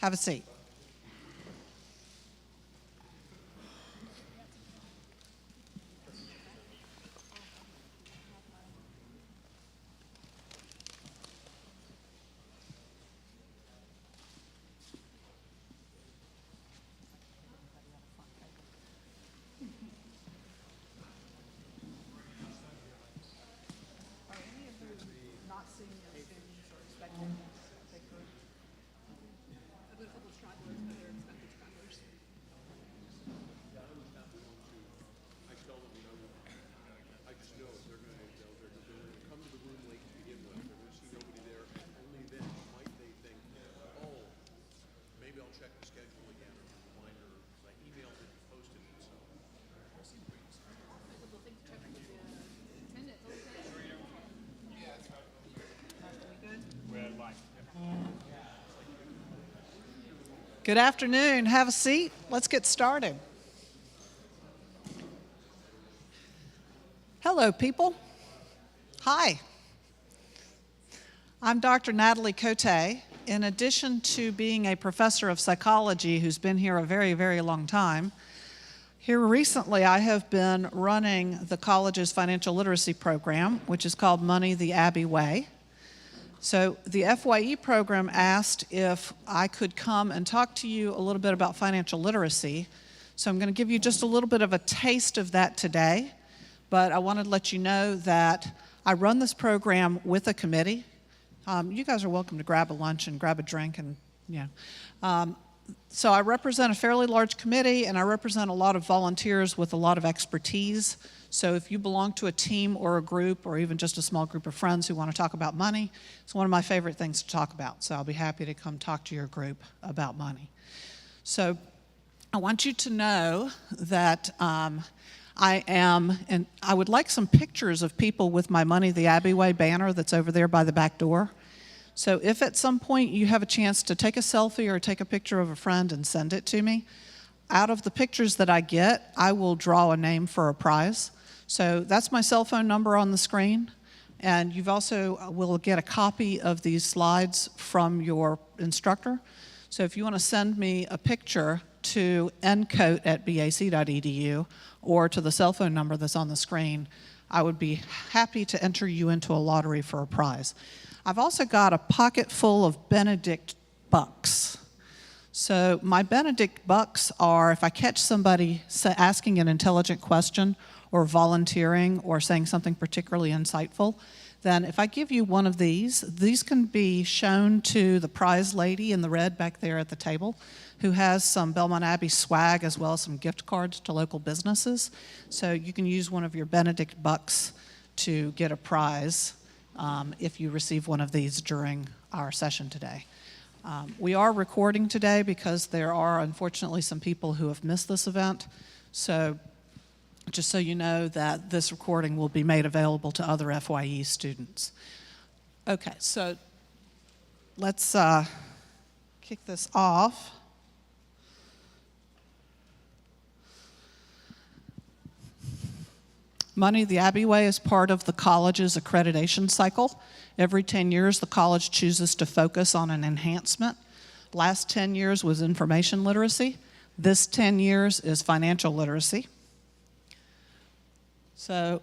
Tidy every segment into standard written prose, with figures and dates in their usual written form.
Have a seat. Good afternoon. Have a seat. Let's get started. Hello, people. Hi. I'm Dr. Natalie Cote. In addition to being a professor of psychology who's been here a very, very long time, here recently I have been running the college's financial literacy program, which is called Money the Abbey Way. So the FYE program asked if I could come and talk to you a little bit about financial literacy. So I'm going to give you just a little bit of a taste of that today, but I wanted to let you know that I run this program with a committee. You guys are welcome to grab a lunch and grab a drink and, so I represent a fairly large committee and I represent a lot of volunteers with a lot of expertise. So if you belong to a team or a group or even just a small group of friends who want to talk about money, it's one of my favorite things to talk about. So I'll be happy to come talk to your group about money. So I want you to know that and I would like some pictures of people with my Money the Abbey Way banner that's over there by the back door. So if at some point you have a chance to take a selfie or take a picture of a friend and send it to me, out of the pictures that I get, I will draw a name for a prize. So that's my cell phone number on the screen. And you've also will get a copy of these slides from your instructor. So if you want to send me a picture to ncote@bac.edu or to the cell phone number that's on the screen, I would be happy to enter you into a lottery for a prize. I've also got a pocket full of Benedict bucks. So my Benedict bucks are if I catch somebody asking an intelligent question or volunteering or saying something particularly insightful, then if I give you one of these can be shown to the prize lady in the red back there at the table who has some Belmont Abbey swag as well as some gift cards to local businesses. So you can use one of your Benedict bucks to get a prize if you receive one of these during our session today. We are recording today because there are unfortunately some people who have missed this event. So just so you know that this recording will be made available to other FYE students. Okay, so let's kick this off. Money the Abbey Way is part of the college's accreditation cycle. Every 10 years, the college chooses to focus on an enhancement. Last 10 years was information literacy. This 10 years is financial literacy. So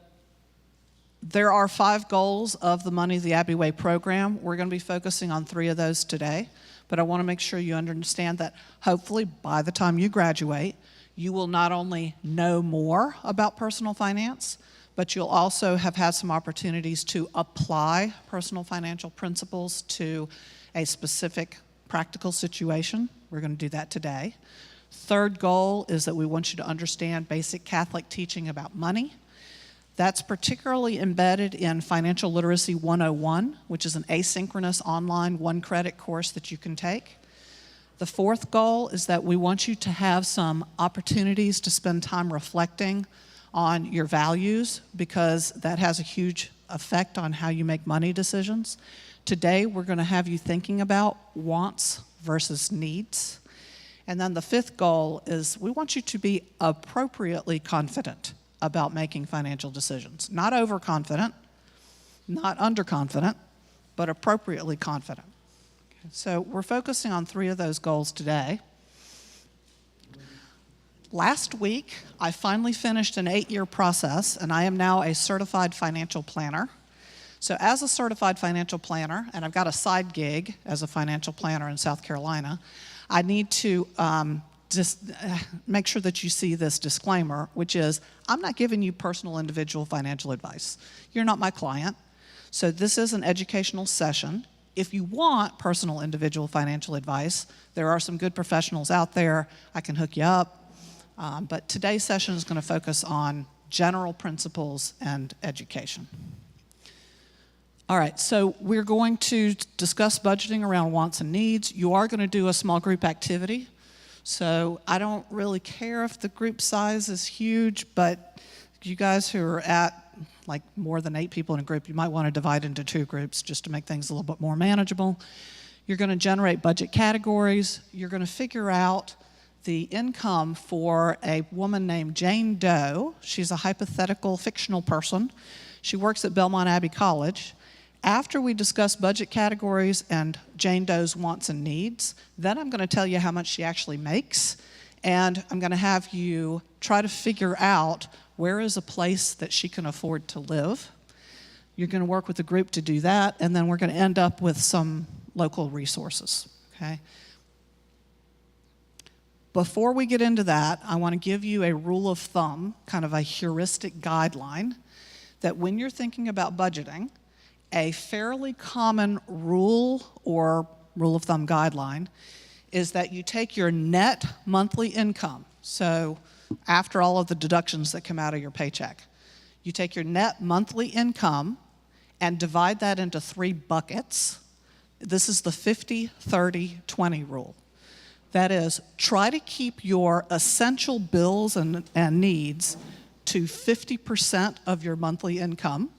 there are 5 goals of the Money the Abbey Way program. We're going to be focusing on 3 of those today, but I want to make sure you understand that hopefully by the time you graduate, you will not only know more about personal finance, but you'll also have had some opportunities to apply personal financial principles to a specific practical situation. We're going to do that today. Third goal is that we want you to understand basic Catholic teaching about money. That's particularly embedded in Financial Literacy 101, which is an asynchronous online 1-credit course that you can take. The fourth goal is that we want you to have some opportunities to spend time reflecting on your values because that has a huge effect on how you make money decisions. Today, we're going to have you thinking about wants versus needs. And then the fifth goal is we want you to be appropriately confident about making financial decisions. Not overconfident, not underconfident, but appropriately confident. So we're focusing on 3 of those goals today. Last week, I finally finished an 8-year process, and I am now a certified financial planner. So as a certified financial planner, and I've got a side gig as a financial planner in South Carolina, I need to just make sure that you see this disclaimer, which is I'm not giving you personal individual financial advice. You're not my client. So this is an educational session. If you want personal individual financial advice, there are some good professionals out there. I can hook you up. But today's session is going to focus on general principles and education. All right, so we're going to discuss budgeting around wants and needs. You are going to do a small group activity. So I don't really care if the group size is huge, but you guys who are at like more than 8 people in a group, you might want to divide into 2 groups just to make things a little bit more manageable. You're going to generate budget categories. You're going to figure out the income for a woman named Jane Doe. She's a hypothetical fictional person. She works at Belmont Abbey College. After we discuss budget categories and Jane Doe's wants and needs, then I'm going to tell you how much she actually makes, and I'm going to have you try to figure out where is a place that she can afford to live. You're going to work with the group to do that, and then we're going to end up with some local resources, okay? Before we get into that, I want to give you a rule of thumb, kind of a heuristic guideline, that when you're thinking about budgeting, a fairly common rule or rule of thumb guideline is that you take your net monthly income, so after all of the deductions that come out of your paycheck, you take your net monthly income and divide that into 3 buckets. This is the 50-30-20 rule. That is, try to keep your essential bills and needs to 50% of your monthly income.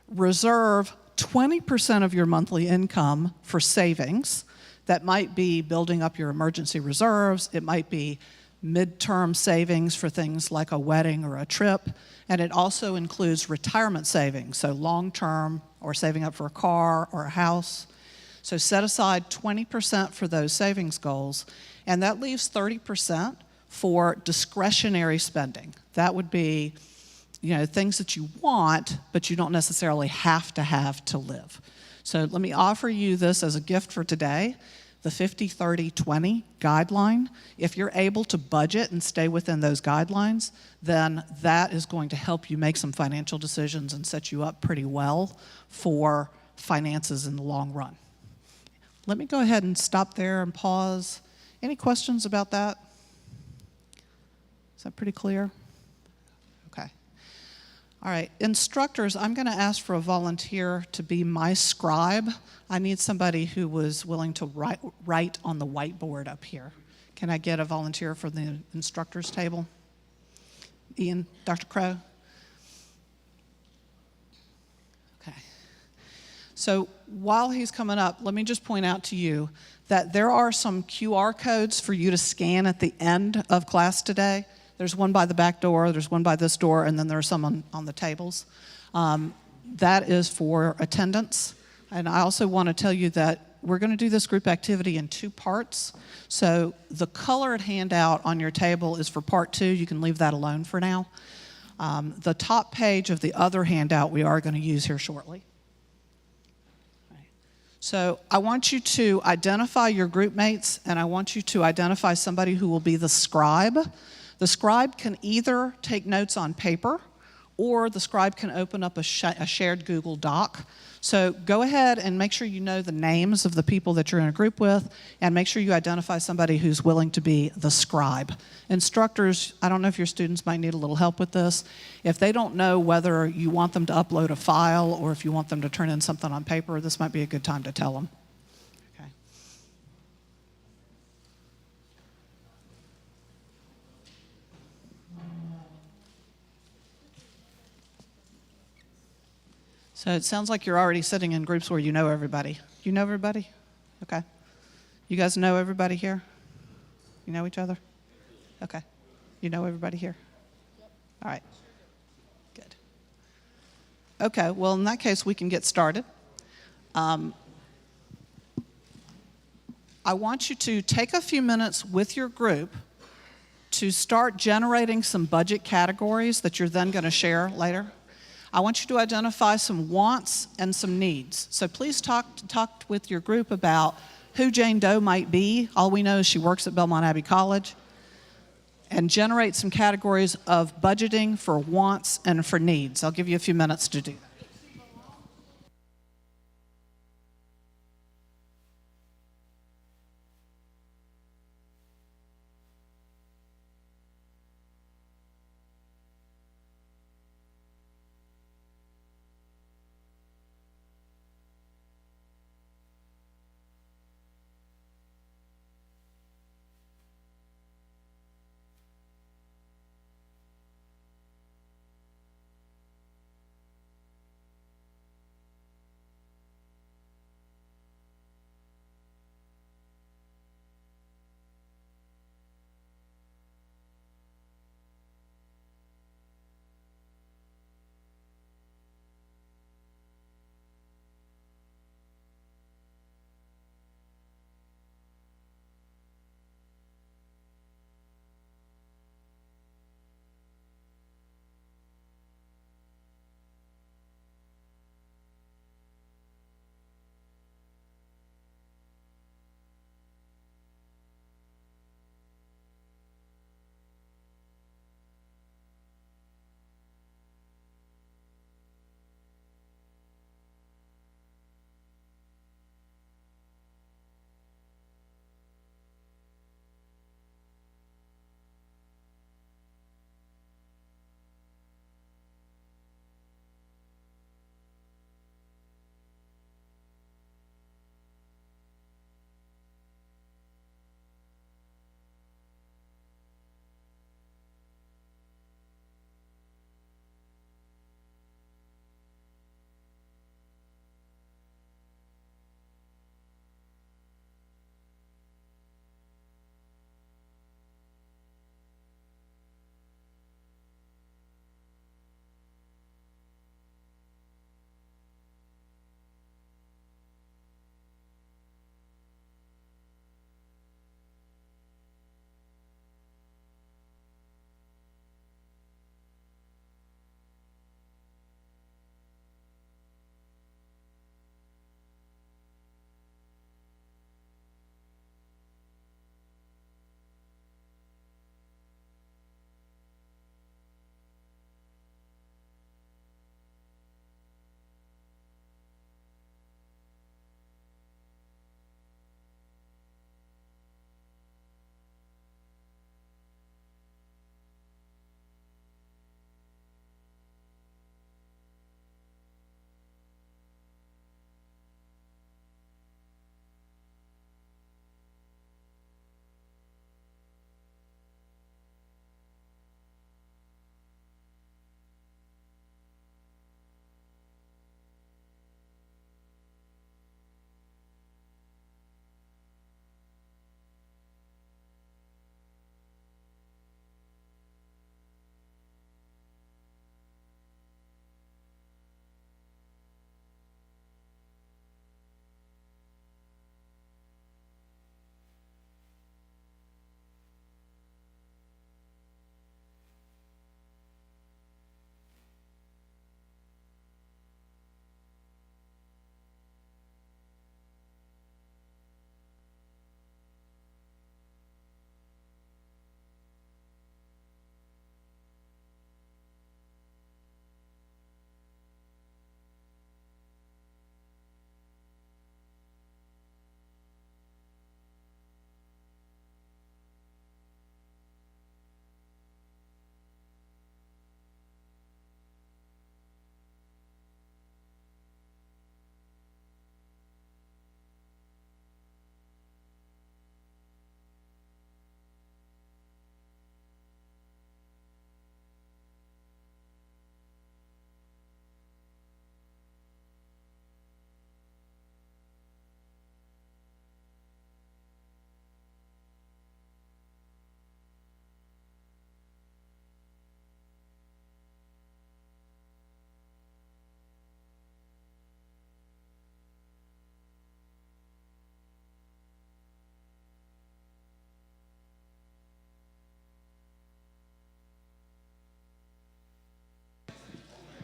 Reserve 20% of your monthly income for savings. That might be building up your emergency reserves. It might be midterm savings for things like a wedding or a trip. And it also includes retirement savings, so long-term or saving up for a car or a house. So set aside 20% for those savings goals, and that leaves 30% for discretionary spending. That would be, things that you want, but you don't necessarily have to live. So let me offer you this as a gift for today, the 50-30-20 guideline. If you're able to budget and stay within those guidelines, then that is going to help you make some financial decisions and set you up pretty well for finances in the long run. Let me go ahead and stop there and pause. Any questions about that? Is that pretty clear? Okay. All right, instructors, I'm going to ask for a volunteer to be my scribe. I need somebody who was willing to write on the whiteboard up here. Can I get a volunteer for the instructors table? Ian, Dr. Crow? Okay. So while he's coming up, let me just point out to you that there are some QR codes for you to scan at the end of class today. There's one by the back door, there's one by this door, and then there are some on the tables. That is for attendance. And I also want to tell you that we're going to do this group activity in 2 parts. So the colored handout on your table is for part 2. You can leave that alone for now. The top page of the other handout we are going to use here shortly. So I want you to identify your group mates, and I want you to identify somebody who will be the scribe. The scribe can either take notes on paper, or the scribe can open up a shared Google Doc. So go ahead and make sure you know the names of the people that you're in a group with, and make sure you identify somebody who's willing to be the scribe. Instructors, I don't know if your students might need a little help with this. If they don't know whether you want them to upload a file or if you want them to turn in something on paper, this might be a good time to tell them. Okay. So it sounds like you're already sitting in groups where you know everybody. You know everybody? Okay. You guys know everybody here? You know each other? Okay. You know everybody here? All right. Good. Okay, well, in that case, we can get started. I want you to take a few minutes with your group to start generating some budget categories that you're then going to share later. I want you to identify some wants and some needs. So please talk with your group about who Jane Doe might be. All we know is she works at Belmont Abbey College. And generate some categories of budgeting for wants and for needs. I'll give you a few minutes to do that.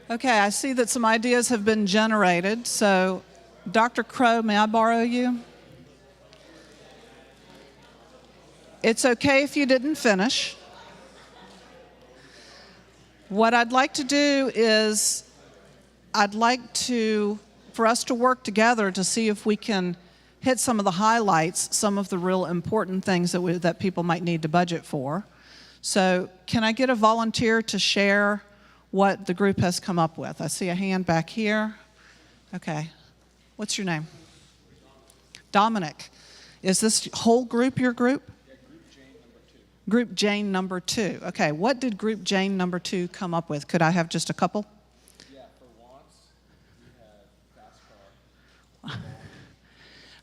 Okay, I see that some ideas have been generated. So, Dr. Crow, may I borrow you? It's okay if you didn't finish. What I'd like to do is for us to work together to see if we can hit some of the highlights, some of the real important things that people might need to budget for. So can I get a volunteer to share what the group has come up with? I see a hand back here. Okay. What's your name? Dominic. Is this whole group your group? Group Jane number 2. Okay, what did Group Jane number 2 come up with? Could I have just a couple? Yeah, for wants, we have fast car.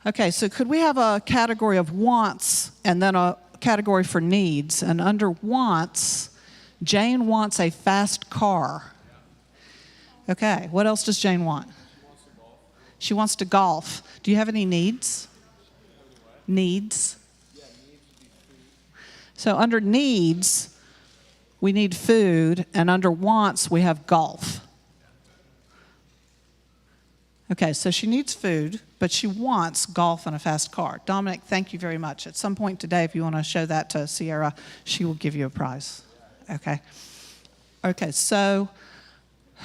Okay, so could we have a category of wants and then a category for needs? And under wants, Jane wants a fast car. Okay, what else does Jane want? She wants to golf. Do you have any needs? Needs? So under needs, we need food, and under wants, we have golf. Okay, so she needs food, but she wants golf and a fast car. Dominic, thank you very much. At some point today, if you want to show that to Sierra, she will give you a prize. Okay. Okay, so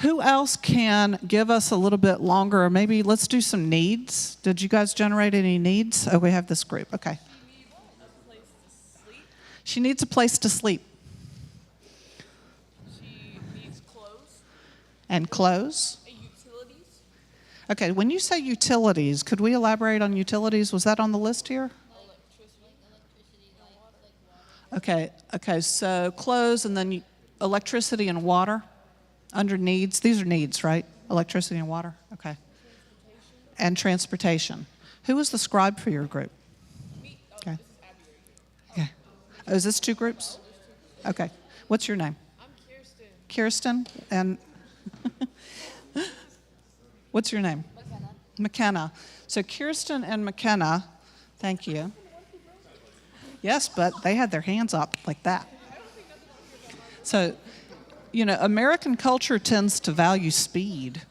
who else can give us a little bit longer, or maybe let's do some needs. Did you guys generate any needs? Oh, we have this group. Okay. She needs a place to sleep. She needs clothes. And clothes? Utilities. Okay, when you say utilities, could we elaborate on utilities? Was that on the list here? Okay, so clothes and then electricity and water under needs. These are needs, right? Electricity and water, okay. And transportation. Who was the scribe for your group? Me. Okay. This is Abby right here. Okay. Oh, is this 2 groups? Okay. What's your name? I'm Kirsten. Kirsten and what's your name? McKenna. So Kirsten and McKenna, thank you. Yes, but they had their hands up like that. So, you know, American culture tends to value speed.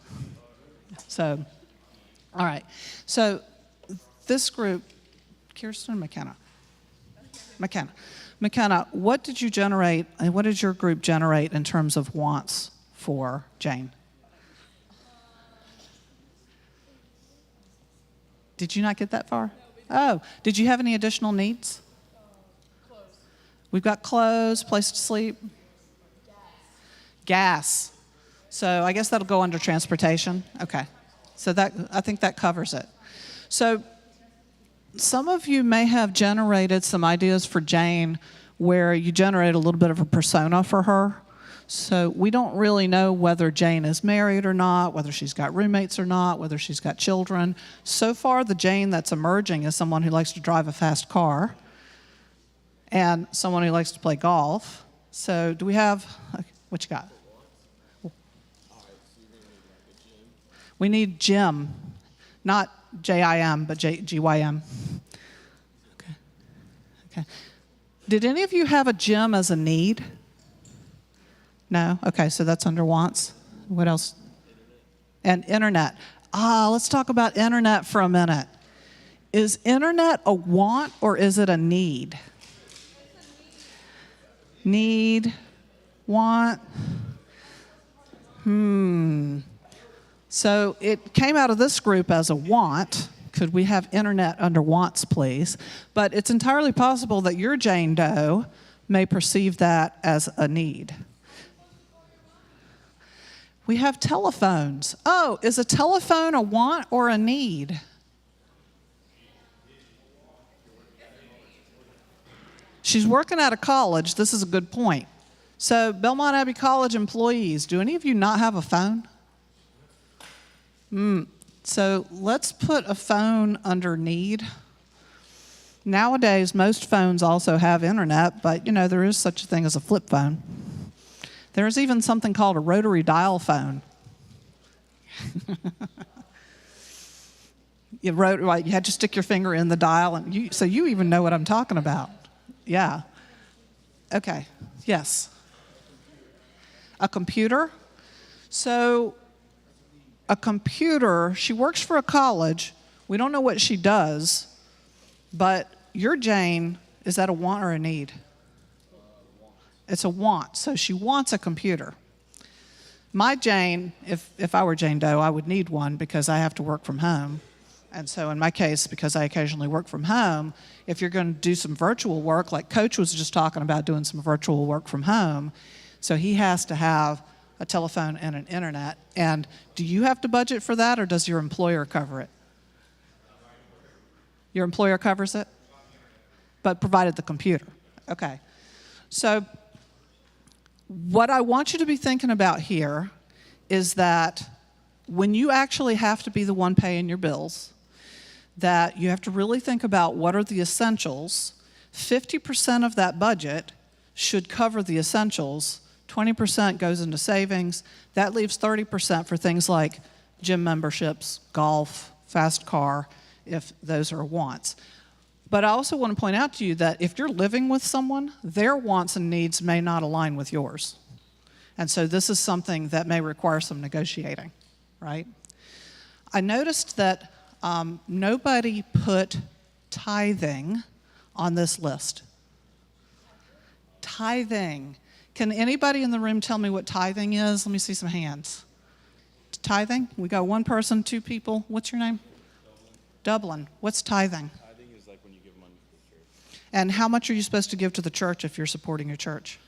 So, all right. So this group, Kirsten and McKenna. McKenna, what did you generate, and what did your group generate in terms of wants for Jane? Did you not get that far? Oh, did you have any additional needs? Clothes. We've got clothes, place to sleep. Gas. So I guess that'll go under transportation. Okay. So I think that covers it. So some of you may have generated some ideas for Jane where you generate a little bit of a persona for her. So we don't really know whether Jane is married or not, whether she's got roommates or not, whether she's got children. So far, the Jane that's emerging is someone who likes to drive a fast car and someone who likes to play golf. So do we have, what you got? We need Jim, not J-I-M, but G-Y-M. Okay. Did any of you have a gym as a need? No? Okay, so that's under wants. What else? And internet. Let's talk about internet for a minute. Is internet a want or is it a need? Need, want. So it came out of this group as a want. Could we have internet under wants, please? But it's entirely possible that your Jane Doe may perceive that as a need. We have telephones. Oh, is a telephone a want or a need? She's working at a college. This is a good point. So Belmont Abbey College employees, do any of you not have a phone? So let's put a phone under need. Nowadays, most phones also have internet, but you know, there is such a thing as a flip phone. There's even something called a rotary dial phone. You had to stick your finger in the dial, and so you even know what I'm talking about. Yeah. Okay. Yes. A computer. So a computer, she works for a college. We don't know what she does, but your Jane, is that a want or a need? It's a want. So she wants a computer. My Jane, if I were Jane Doe, I would need one because I have to work from home. And so in my case, because I occasionally work from home, if you're going to do some virtual work, like Coach was just talking about doing some virtual work from home, so he has to have a telephone and an internet. And do you have to budget for that, or does your employer cover it? Your employer covers it? But provided the computer. Okay. So what I want you to be thinking about here is that when you actually have to be the one paying your bills, that you have to really think about what are the essentials. 50% of that budget should cover the essentials. 20% goes into savings. That leaves 30% for things like gym memberships, golf, fast car, if those are wants. But I also want to point out to you that if you're living with someone, their wants and needs may not align with yours. And so this is something that may require some negotiating, right? I noticed that nobody put tithing on this list. Tithing. Can anybody in the room tell me what tithing is? Let me see some hands. Tithing? We got one person, two people. What's your name? Dublin. What's tithing? Tithing is like when you give money to the church. And how much are you supposed to give to the church if you're supporting your church?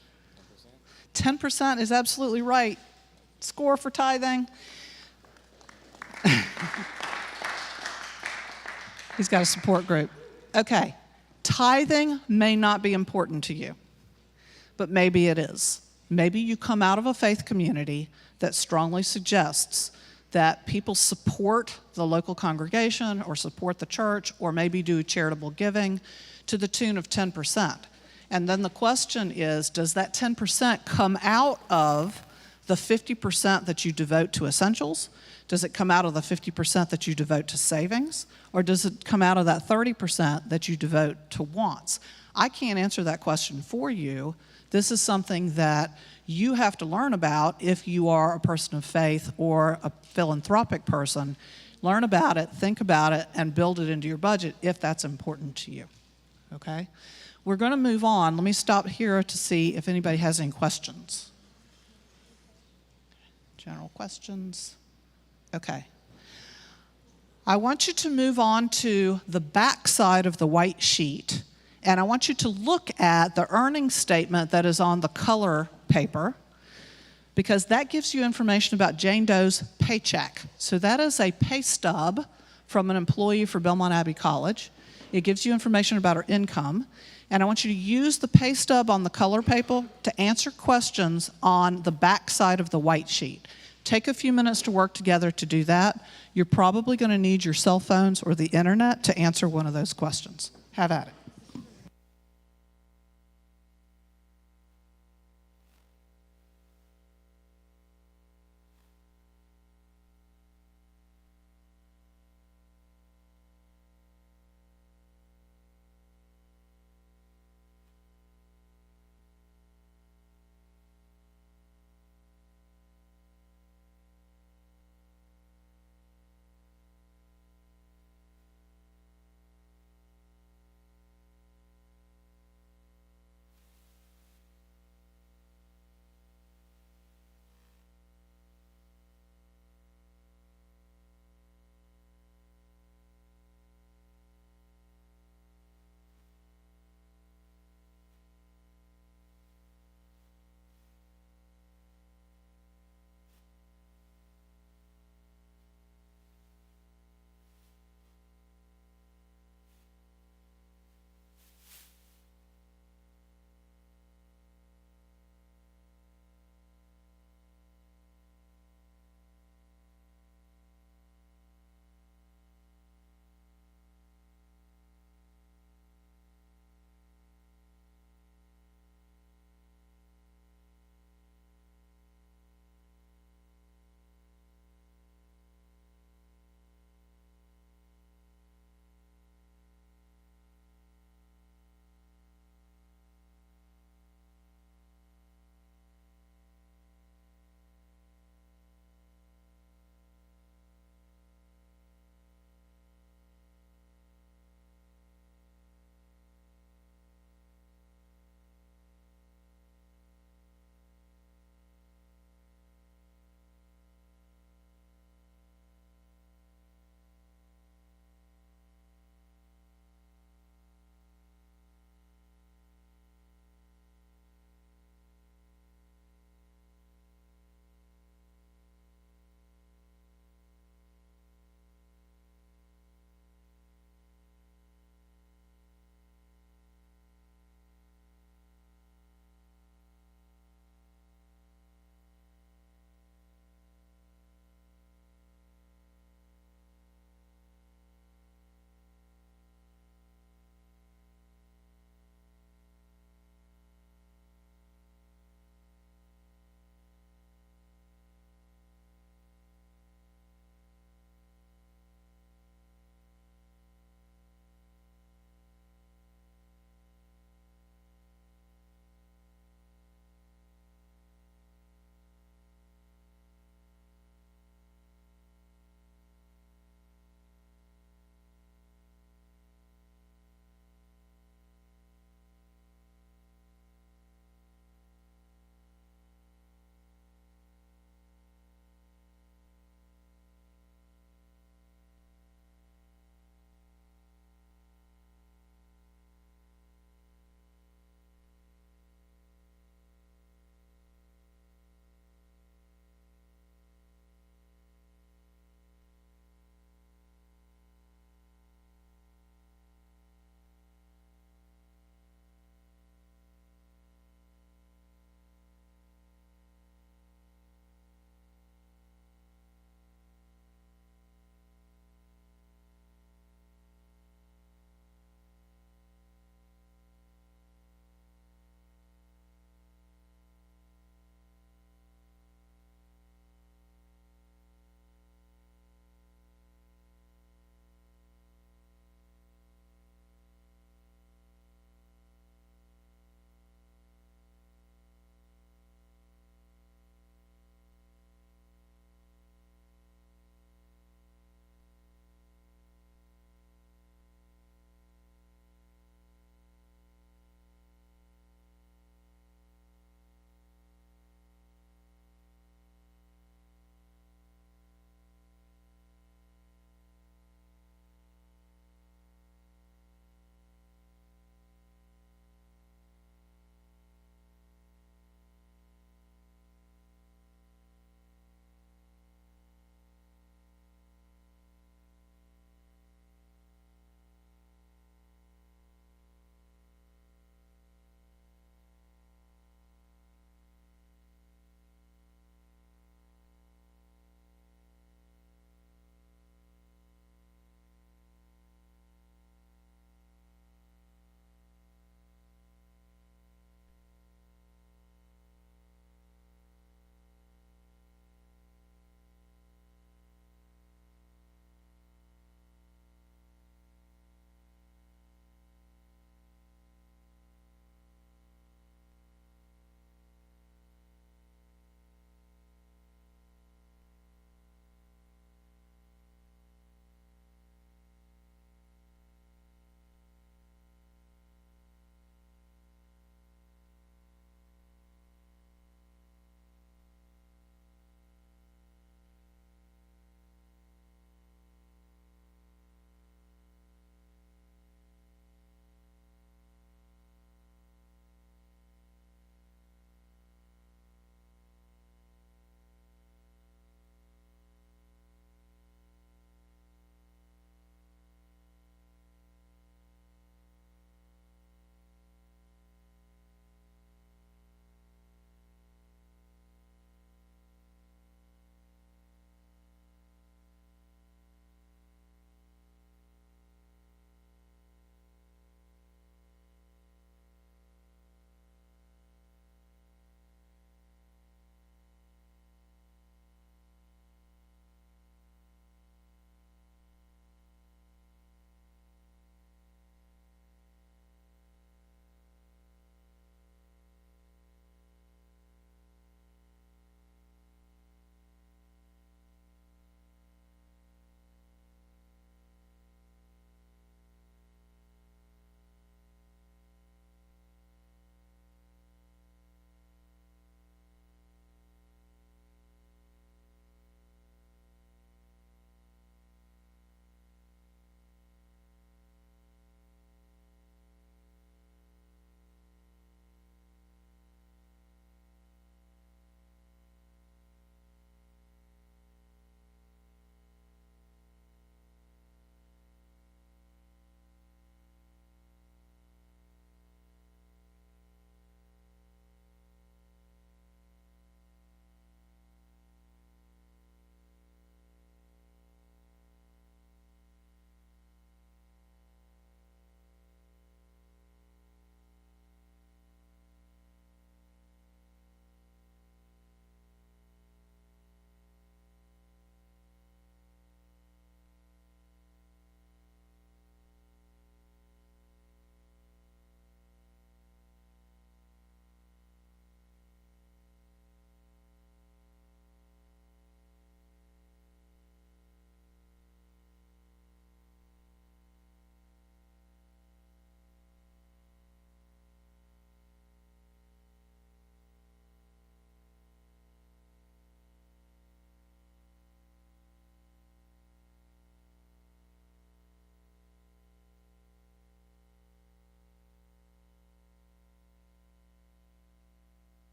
10%. 10% is absolutely right. Score for tithing. He's got a support group. Okay. Tithing may not be important to you, but maybe it is. Maybe you come out of a faith community that strongly suggests that people support the local congregation or support the church or maybe do charitable giving to the tune of 10%. And then the question is, does that 10% come out of the 50% that you devote to essentials? Does it come out of the 50% that you devote to savings? Or does it come out of that 30% that you devote to wants? I can't answer that question for you. This is something that you have to learn about if you are a person of faith or a philanthropic person. Learn about it, think about it, and build it into your budget if that's important to you. Okay? We're going to move on. Let me stop here to see if anybody has any questions. General questions? Okay. I want you to move on to the back side of the white sheet, and I want you to look at the earnings statement that is on the color paper, because that gives you information about Jane Doe's paycheck. So that is a pay stub from an employee for Belmont Abbey College. It gives you information about her income, and I want you to use the pay stub on the color paper to answer questions on the back side of the white sheet. Take a few minutes to work together to do that. You're probably going to need your cell phones or the internet to answer one of those questions. Have at it.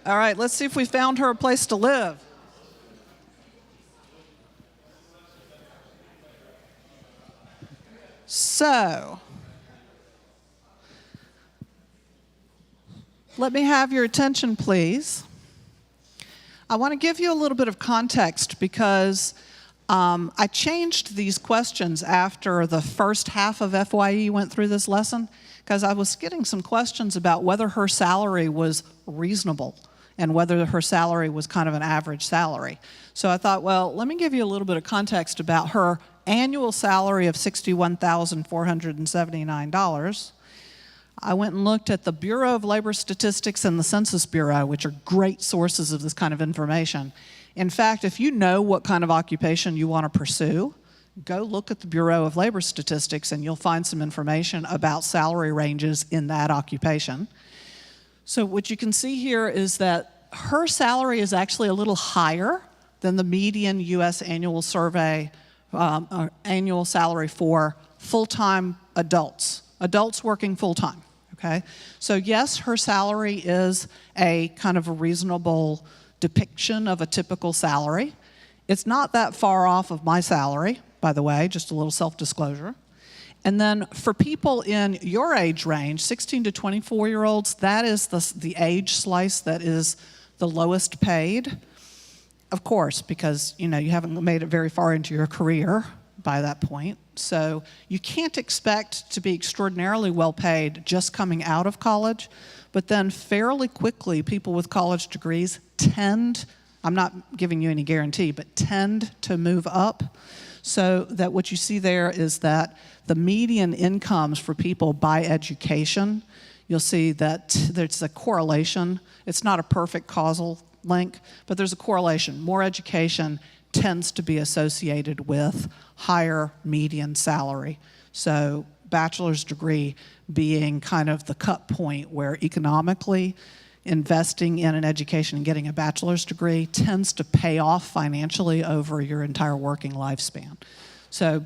All right, let's see if we found her a place to live. So, let me have your attention, please. I want to give you a little bit of context because I changed these questions after the first half of FYE went through this lesson because I was getting some questions about whether her salary was reasonable and whether her salary was kind of an average salary. So I thought, well, let me give you a little bit of context about her annual salary of $61,479. I went and looked at the Bureau of Labor Statistics and the Census Bureau, which are great sources of this kind of information. In fact, if you know what kind of occupation you want to pursue, go look at the Bureau of Labor Statistics and you'll find some information about salary ranges in that occupation. So what you can see here is that her salary is actually a little higher than the median U.S. annual survey, annual salary for full-time adults working full-time, okay? So yes, her salary is a kind of a reasonable depiction of a typical salary. It's not that far off of my salary, by the way, just a little self-disclosure. And then for people in your age range, 16 to 24-year-olds, that is the age slice that is the lowest paid. Of course, because you haven't made it very far into your career by that point. So you can't expect to be extraordinarily well paid just coming out of college, but then fairly quickly people with college degrees tend, I'm not giving you any guarantee, but tend to move up. So that what you see there is that the median incomes for people by education, you'll see that there's a correlation. It's not a perfect causal link, but there's a correlation. More education tends to be associated with higher median salary. So bachelor's degree being kind of the cut point where economically investing in an education and getting a bachelor's degree tends to pay off financially over your entire working lifespan. So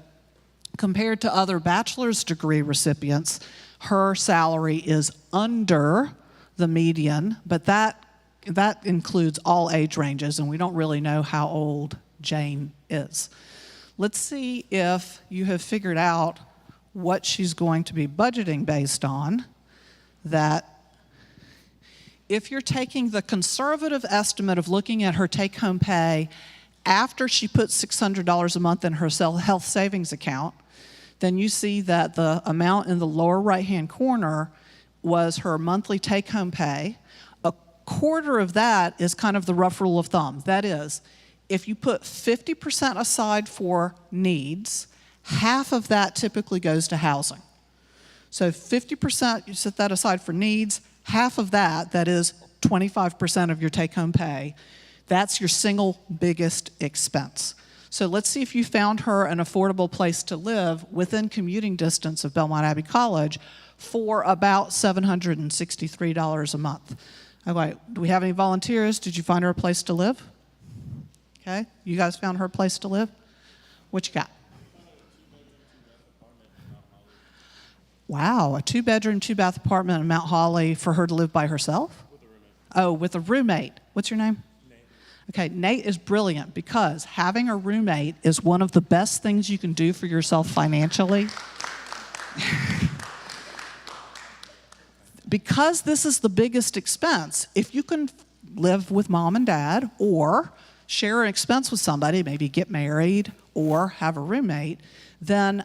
compared to other bachelor's degree recipients, her salary is under the median, but that includes all age ranges, and we don't really know how old Jane is. Let's see if you have figured out what she's going to be budgeting based on. That if you're taking the conservative estimate of looking at her take-home pay after she puts $600 a month in her health savings account, then you see that the amount in the lower right-hand corner was her monthly take-home pay. A quarter of that is kind of the rough rule of thumb. That is, if you put 50% aside for needs, half of that typically goes to housing. So 50%, you set that aside for needs, half of that, that is 25% of your take-home pay, that's your single biggest expense. So let's see if you found her an affordable place to live within commuting distance of Belmont Abbey College for about $763 a month. Okay, do we have any volunteers? Did you find her a place to live? Okay, you guys found her a place to live? What you got? Wow, a 2-bedroom, 2-bath apartment in Mount Holly for her to live by herself? With a roommate. Oh, with a roommate. What's your name? Nate. Okay, Nate is brilliant because having a roommate is one of the best things you can do for yourself financially. Because this is the biggest expense, if you can live with mom and dad or share an expense with somebody, maybe get married or have a roommate, then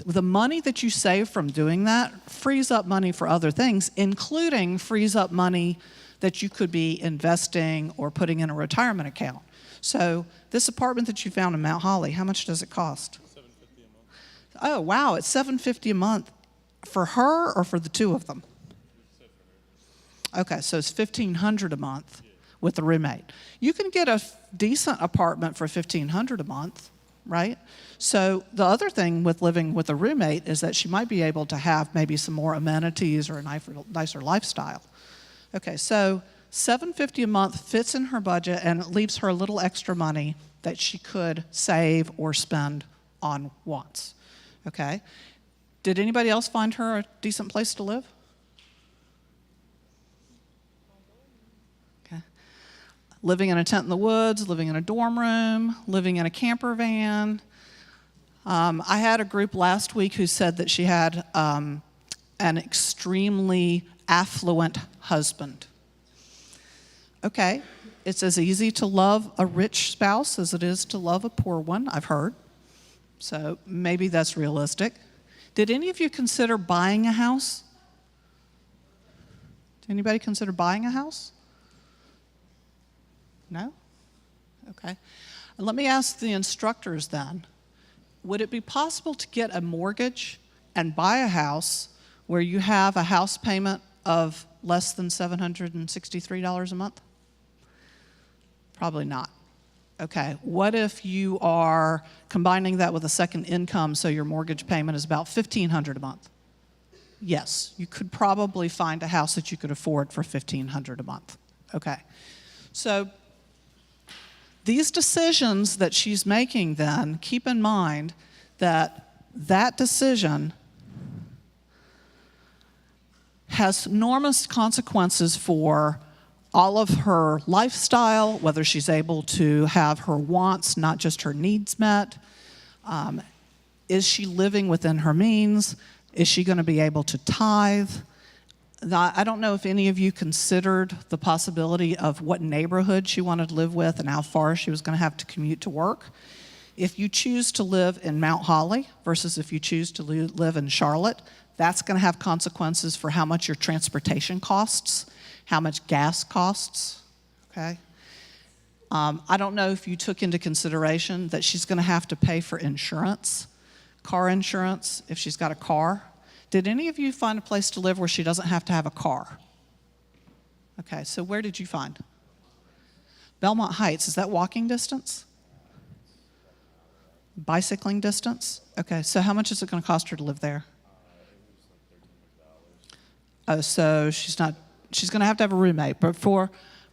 the money that you save from doing that frees up money for other things, including frees up money that you could be investing or putting in a retirement account. So this apartment that you found in Mount Holly, how much does it cost? $750 a month. Oh, wow, it's $750 a month for her or for the two of them? Okay, so it's $1,500 a month with the roommate. You can get a decent apartment for $1,500 a month, right? So the other thing with living with a roommate is that she might be able to have maybe some more amenities or a nicer lifestyle. Okay, so $750 a month fits in her budget and it leaves her a little extra money that she could save or spend on wants. Okay? Did anybody else find her a decent place to live? Okay. living in a tent in the woods, living in a dorm room, living in a camper van. I had a group last week who said that she had an extremely affluent husband. Okay, it's as easy to love a rich spouse as it is to love a poor one, I've heard. So maybe that's realistic. Did any of you consider buying a house? Did anybody consider buying a house? No? Okay. Let me ask the instructors then. Would it be possible to get a mortgage and buy a house where you have a house payment of less than $763 a month? Probably not. Okay, what if you are combining that with a second income so your mortgage payment is about $1,500 a month? Yes, you could probably find a house that you could afford for $1,500 a month. Okay, so these decisions that she's making then, keep in mind that that decision has enormous consequences for all of her lifestyle, whether she's able to have her wants, not just her needs met. Is she living within her means? Is she going to be able to tithe? I don't know if any of you considered the possibility of what neighborhood she wanted to live with and how far she was going to have to commute to work. If you choose to live in Mount Holly versus if you choose to live in Charlotte, that's going to have consequences for how much your transportation costs, how much gas costs, okay? I don't know if you took into consideration that she's going to have to pay for insurance, car insurance, if she's got a car. Did any of you find a place to live where she doesn't have to have a car? Okay, so where did you find? Belmont Heights, is that walking distance? Bicycling distance? Okay, so how much is it going to cost her to live there? Oh, so she's going to have a roommate, but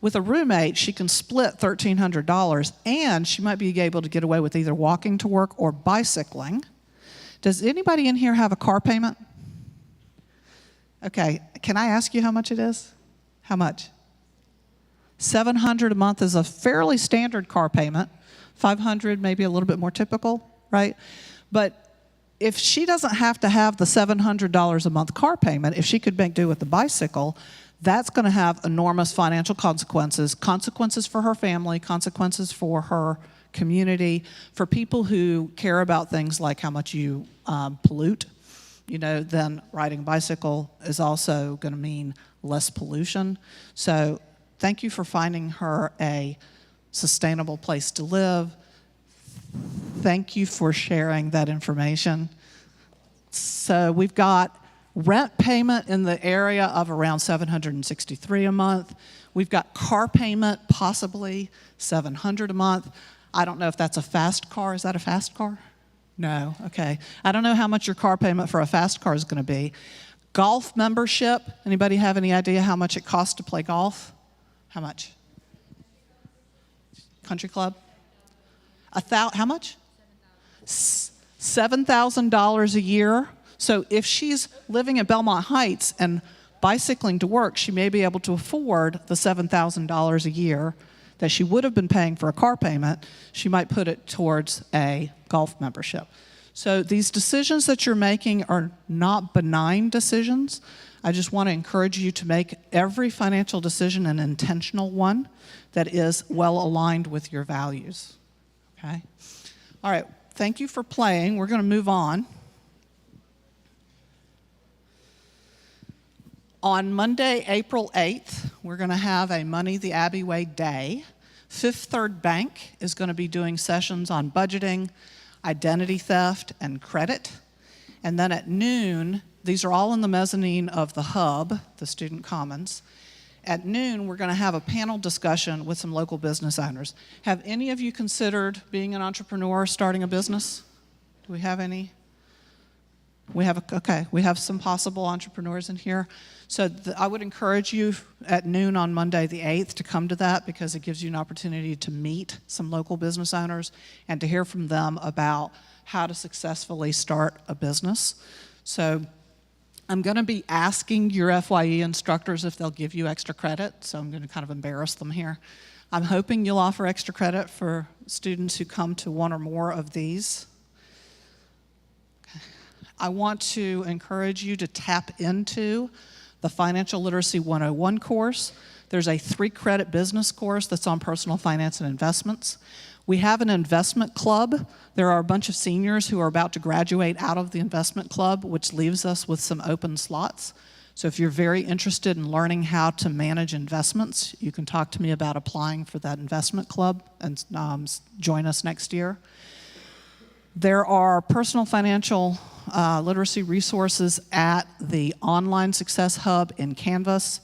with a roommate, she can split $1,300, and she might be able to get away with either walking to work or bicycling. Does anybody in here have a car payment? Okay, can I ask you how much it is? How much? $700 a month is a fairly standard car payment. $500 maybe a little bit more typical, right? But if she doesn't have to have the $700 a month car payment, if she could make do with the bicycle, that's going to have enormous financial consequences for her family, consequences for her community, for people who care about things like how much you pollute. Then riding a bicycle is also going to mean less pollution. So thank you for finding her a sustainable place to live. Thank you for sharing that information. So we've got rent payment in the area of around $763 a month. We've got car payment, possibly $700 a month. I don't know if that's a fast car. Is that a fast car? No, okay. I don't know how much your car payment for a fast car is going to be. Golf membership, anybody have any idea how much it costs to play golf? How much? Country club? How much? $7,000 a year. So if she's living in Belmont Heights and bicycling to work, she may be able to afford the $7,000 a year that she would have been paying for a car payment. She might put it towards a golf membership. So these decisions that you're making are not benign decisions. I just want to encourage you to make every financial decision an intentional one that is well aligned with your values. Okay? All right, thank you for playing. We're going to move on. On Monday, April 8th, we're going to have a Money the Abbey Way Day. Fifth Third Bank is going to be doing sessions on budgeting, identity theft, and credit. And then at noon, these are all in the mezzanine of the hub, the Student Commons. At noon, we're going to have a panel discussion with some local business owners. Have any of you considered being an entrepreneur, starting a business? Do we have any? We have some possible entrepreneurs in here. So I would encourage you at noon on Monday the 8th to come to that, because it gives you an opportunity to meet some local business owners and to hear from them about how to successfully start a business. So I'm going to be asking your FYE instructors if they'll give you extra credit, so I'm going to kind of embarrass them here. I'm hoping you'll offer extra credit for students who come to one or more of these. I want to encourage you to tap into the Financial Literacy 101 course. There's a 3-credit business course that's on personal finance and investments. We have an investment club. There are a bunch of seniors who are about to graduate out of the investment club, which leaves us with some open slots. So if you're very interested in learning how to manage investments, you can talk to me about applying for that investment club and join us next year. There are personal financial literacy resources at the Online Success Hub in Canvas.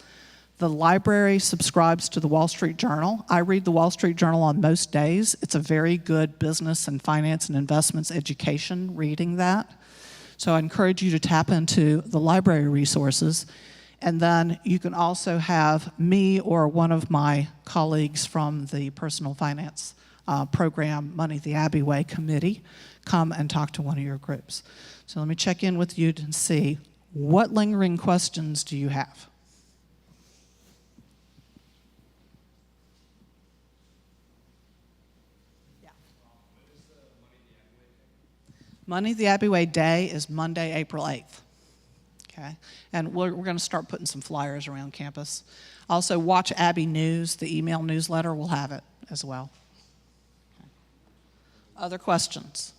The library subscribes to the Wall Street Journal. I read the Wall Street Journal on most days. It's a very good business and finance and investments education reading that. So I encourage you to tap into the library resources. And then you can also have me or one of my colleagues from the personal finance program, Money the Abbey Way committee, come and talk to one of your groups. So let me check in with you to see what lingering questions do you have? Money the Abbey Way Day is Monday, April 8th. Okay, and we're going to start putting some flyers around campus. Also, watch Abbey News, the email newsletter will have it as well. Okay. Other questions?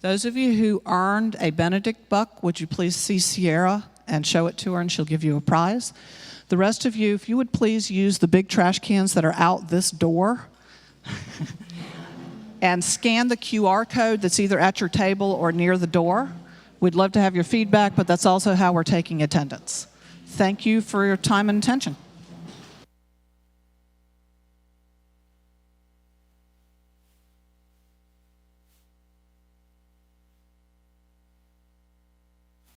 Those of you who earned a Benedict buck, would you please see Sierra and show it to her, and she'll give you a prize. The rest of you, if you would please use the big trash cans that are out this door and scan the QR code that's either at your table or near the door. We'd love to have your feedback, but that's also how we're taking attendance. Thank you for your time and attention.